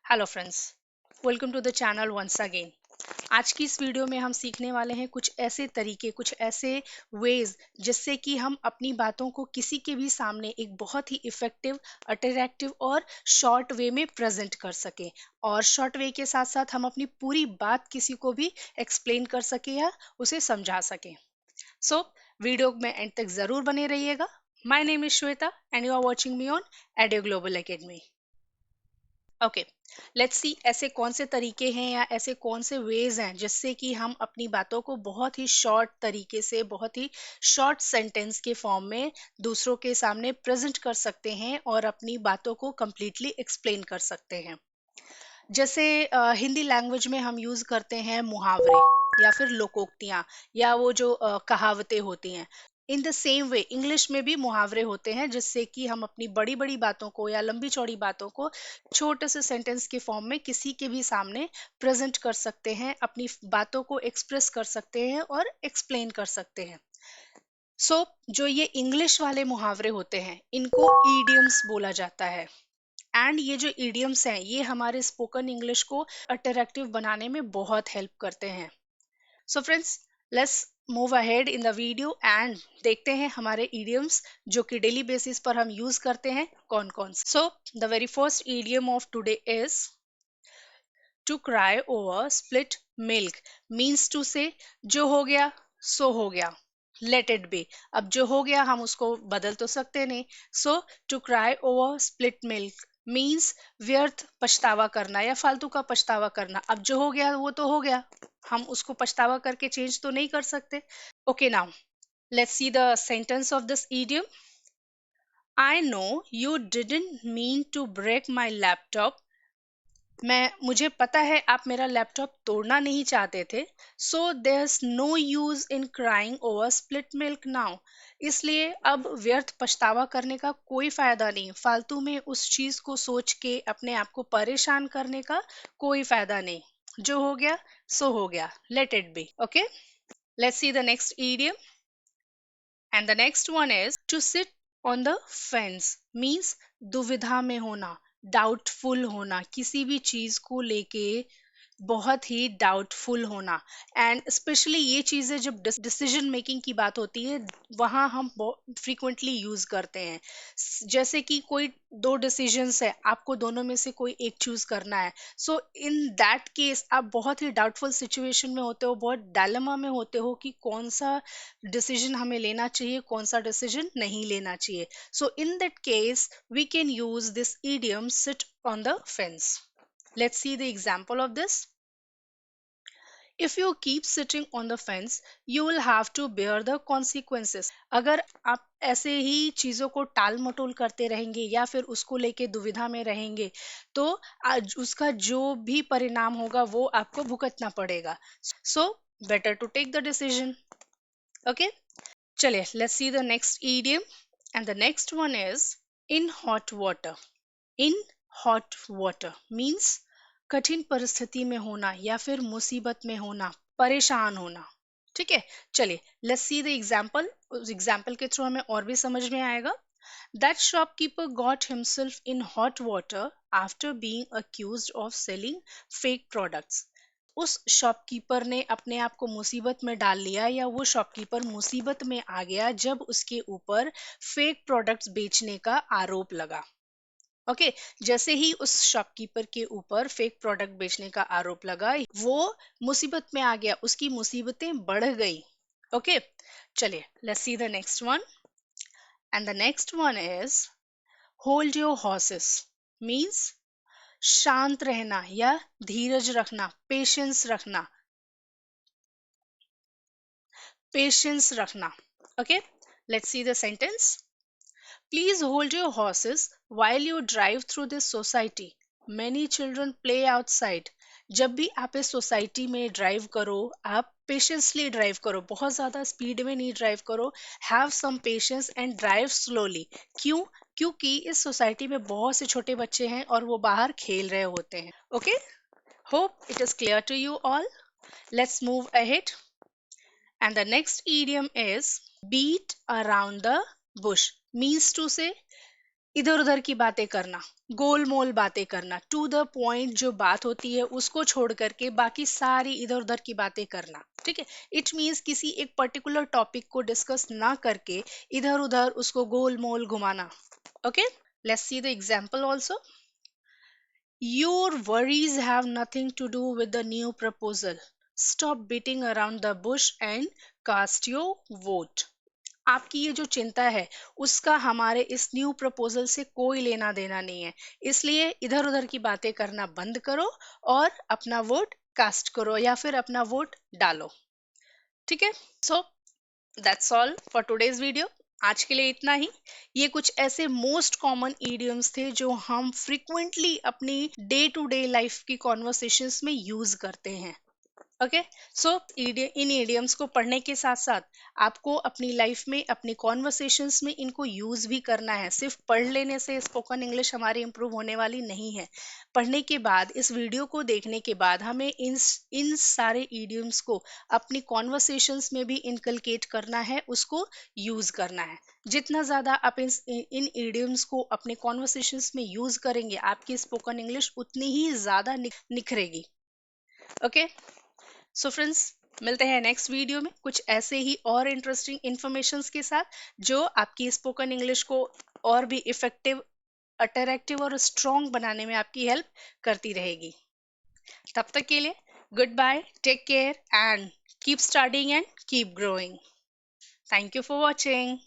Hello friends, welcome to the channel once again. आज की इस वीडियो में हम सीखने वाले हैं कुछ ऐसे तरीके, कुछ ऐसे वेज जिससे कि हम अपनी बातों को किसी के भी सामने एक बहुत ही इफेक्टिव, अट्रैक्टिव और शॉर्ट वे में प्रेजेंट कर सकें। और शॉर्ट वे के साथ साथ हम अपनी पूरी बात किसी को भी एक्सप्लेन कर सकें या उसे समझा सकें। सो वीडियो में एंड तक जरूर बने रहिएगा। My name is Shweta and you are watching me on Adiyo Global Academy. Okay, let's see ऐसे कौन से तरीके हैं या ऐसे कौन से वेज हैं जिससे कि हम अपनी बातों को बहुत ही शॉर्ट तरीके से, बहुत ही शॉर्ट सेंटेंस के फॉर्म में दूसरों के सामने प्रेजेंट कर सकते हैं और अपनी बातों को कंप्लीटली एक्सप्लेन कर सकते हैं। जैसे हिंदी लैंग्वेज में हम यूज करते हैं मुहावरे या फिर लोकोक्तियां या वो जो कहावतें होती हैं। In the same way English में भी मुहावरे होते हैं जिससे कि हम अपनी बड़ी बड़ी बातों को या लंबी चौड़ी बातों को छोटे से सेंटेंस के फॉर्म में किसी के भी सामने प्रेजेंट कर सकते हैं, अपनी बातों को एक्सप्रेस कर सकते हैं और एक्सप्लेन कर सकते हैं। जो ये इंग्लिश वाले मुहावरे होते हैं इनको ईडियम्स बोला जाता है। एंड ये जो ईडियम्स हैं ये हमारे स्पोकन इंग्लिश को अट्रैक्टिव बनाने में बहुत हेल्प करते हैं। So friends, let's move ahead in the video and देखते हैं हमारे ईडियम्स जो कि डेली बेसिस पर हम यूज करते हैं कौन कौन से। So the very first idiom of today is to cry over split milk. Means to say जो हो गया सो हो गया, लेट इट बी। अब जो हो गया हम उसको बदल तो सकते नहीं। So to cry over split milk means व्यर्थ पछतावा करना या फालतू का पछतावा करना। अब जो हो गया वो तो हो गया, हम उसको पछतावा करके चेंज तो नहीं कर सकते। Okay, now let's see the sentence of this idiom. I know you didn't mean to break my laptop. मुझे पता है आप मेरा लैपटॉप तोड़ना नहीं चाहते थे। So there no use in crying over split milk now. इसलिए अब व्यर्थ पछतावा करने का कोई फायदा नहीं, फालतू में उस चीज को सोच के अपने आप को परेशान करने का कोई फायदा नहीं। जो हो गया सो हो गया, let it be. Okay, let's see the next idiom and the next one is to sit on the fence. Means दुविधा में होना, डाउटफुल होना, किसी भी चीज को लेके बहुत ही डाउटफुल होना। एंड स्पेशली ये चीजें जब डिसीजन मेकिंग की बात होती है वहां हम फ्रीक्वेंटली यूज करते हैं। जैसे कि कोई दो डिसीजंस है, आपको दोनों में से कोई एक चूज करना है। सो इन दैट केस आप बहुत ही डाउटफुल सिचुएशन में होते हो, बहुत डायलेमा में होते हो कि कौन सा डिसीजन हमें लेना चाहिए, कौन सा डिसीजन नहीं लेना चाहिए। So in that case we can use this idiom sit on the fence. Let's see the example of this. If you keep sitting on the fence, you will have to bear the consequences. अगर आप ऐसे ही चीजों को टाल मटोल करते रहेंगे या फिर उसको लेके दुविधा में रहेंगे तो आज उसका जो भी परिणाम होगा वो आपको भुगतना पड़ेगा। So better to take the decision. Okay, चलिए let's see the next idiom and the next one is in hot water. In hot water means कठिन परिस्थिति में होना या फिर मुसीबत में होना, परेशान होना। ठीक है, चलिए लेट्स सी द एग्जांपल। उस एग्जांपल के थ्रू हमें और भी समझ में आएगा। That shopkeeper got himself in hot water after being accused of selling fake products. उस शॉपकीपर ने अपने आप को मुसीबत में डाल लिया या वो शॉपकीपर मुसीबत में आ गया जब उसके ऊपर फेक प्रोडक्ट्स बेचने का आरोप लगा। ओके, जैसे ही उस शॉपकीपर के ऊपर फेक प्रोडक्ट बेचने का आरोप लगा वो मुसीबत में आ गया, उसकी मुसीबतें बढ़ गई। ओके, चलिए let's see the next one and the next one is hold your horses. Means शांत रहना या धीरज रखना, पेशेंस रखना, पेशेंस रखना। Okay, let's see the sentence. Please hold your horses while you drive through this society. Many children play outside. जब भी आप इस सोसाइटी में ड्राइव करो, आप पेशेंसली ड्राइव करो, बहुत ज़्यादा स्पीड में नहीं ड्राइव करो। Have some patience and drive slowly. क्यों? क्योंकि इस सोसाइटी में बहुत से छोटे बच्चे हैं और वो बाहर खेल रहे होते हैं। Okay, hope it is clear to you all. Let's move ahead and the next idiom is beat around the bush. Means to say इधर उधर की बातें करना, गोल मोल बातें करना, टू द पॉइंट जो बात होती है उसको छोड़ करके बाकी सारी इधर उधर की बातें करना, ठीक है। इट मीन्स किसी एक पर्टिकुलर टॉपिक को डिस्कस ना करके इधर उधर उसको गोल मोल घुमाना। Okay, let's see the example also. Your worries have nothing to do with the new proposal. Stop beating around the bush and cast your vote. आपकी ये जो चिंता है उसका हमारे इस न्यू प्रपोजल से कोई लेना देना नहीं है, इसलिए इधर उधर की बातें करना बंद करो और अपना वोट कास्ट करो या फिर अपना वोट डालो, ठीक है। So that's all for today's video. आज के लिए इतना ही। ये कुछ ऐसे मोस्ट कॉमन इडियम्स थे जो हम फ्रिक्वेंटली अपनी डे टू डे लाइफ की कॉन्वर्सेशंस में यूज करते हैं। ओके, सो इन इडियम्स को पढ़ने के साथ साथ आपको अपनी लाइफ में अपनी कॉन्वर्सेशंस में इनको यूज भी करना है। सिर्फ पढ़ लेने से स्पोकन इंग्लिश हमारी इंप्रूव होने वाली नहीं है। पढ़ने के बाद, इस वीडियो को देखने के बाद हमें इन सारे इडियम्स को अपनी कॉन्वर्सेशंस में भी इनकलकेट करना है, उसको यूज करना है। जितना ज़्यादा आप इन इडियम्स को अपने कॉन्वर्सेशंस में यूज करेंगे, आपकी स्पोकन इंग्लिश उतनी ही ज़्यादा निखरेगी। ओके, सो फ्रेंड्स, मिलते हैं नेक्स्ट वीडियो में कुछ ऐसे ही और इंटरेस्टिंग इंफॉर्मेशंस के साथ जो आपकी स्पोकन इंग्लिश को और भी इफेक्टिव, अट्रैक्टिव और स्ट्रॉन्ग बनाने में आपकी हेल्प करती रहेगी। तब तक के लिए good bye, take care and keep studying and keep growing. Thank you for watching.